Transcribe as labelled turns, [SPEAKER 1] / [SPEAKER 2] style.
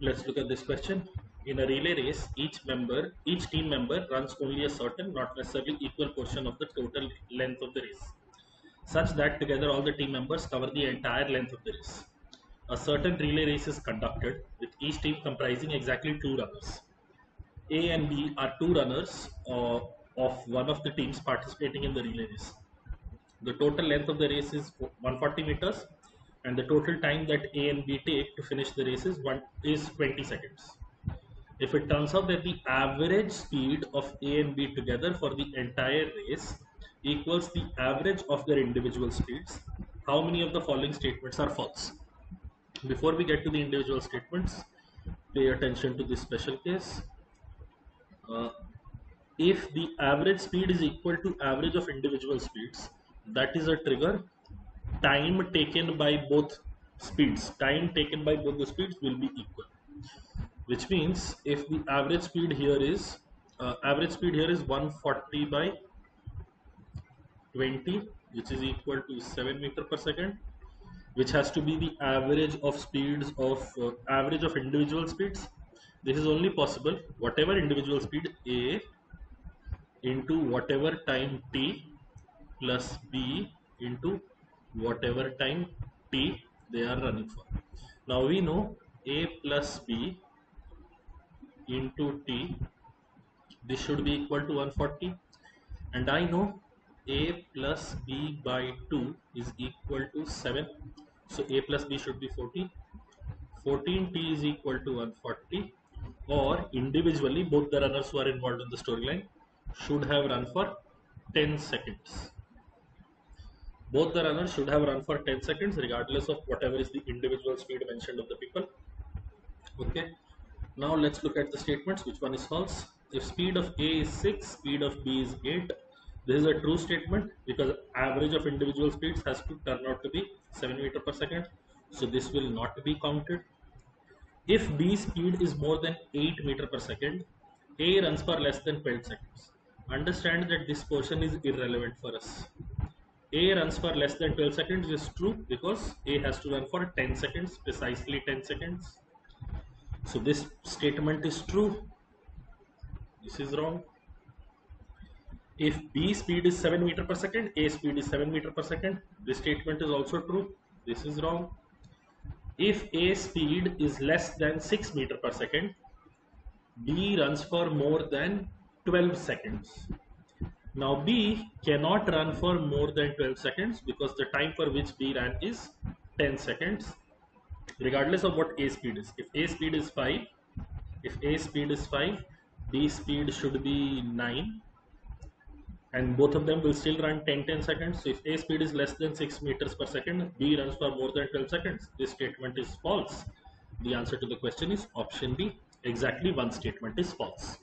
[SPEAKER 1] Let's look at this question. In a relay race, each team member runs only a certain, not necessarily equal portion of the total length of the race, such that together all the team members cover the entire length of the race. A certain relay race is conducted with each team comprising exactly two runners. A and B are two runners of one of the teams participating in the relay race. The total length of the race is 140 meters, and the total time that A and B take to finish the race is 20 seconds. If it turns out that the average speed of A and B together for the entire race equals the average of their individual speeds, how many of the following statements are false? Before we get to the individual statements, pay attention to this special case. Uh, if the average speed is equal to average of individual speeds, that is a trigger. Time taken by both the speeds will be equal, which means if the average speed here is 140 by 20, which is equal to 7 meter per second, which has to be the average of speeds of average of individual speeds. This is only possible whatever individual speed A into whatever time t plus b into whatever time t they are running for. Now we know a plus b into t, this should be equal to 140, and I know a plus b by 2 is equal to 7, so a plus b should be 14. 14t is equal to 140, or individually both the runners who are involved in the storyline should have run for 10 seconds. Both the runners should have run for 10 seconds regardless of whatever is the individual speed mentioned of the people. Okay, now let's look at the statements. Which one is false? If speed of A is 6, speed of B is 8, this is a true statement because average of individual speeds has to turn out to be 7 meter per second, so this will not be counted. If B speed is more than 8 meter per second, A runs for less than 12 seconds. Understand that this portion is irrelevant for us. A runs for less than 12 seconds is true because A has to run for 10 seconds, precisely 10 seconds. So this statement is true. This is wrong. If B speed is 7 meter per second, A speed is 7 meter per second, this statement is also true. This is wrong. If A speed is less than 6 meter per second, B runs for more than 12 seconds. Now B cannot run for more than 12 seconds because the time for which B ran is 10 seconds, regardless of what A speed is. If A speed is 5, B speed should be 9, and both of them will still run 10 seconds. So if A speed is less than 6 meters per second, B runs for more than 12 seconds. This statement is false. The answer to the question is option B. Exactly one statement is false.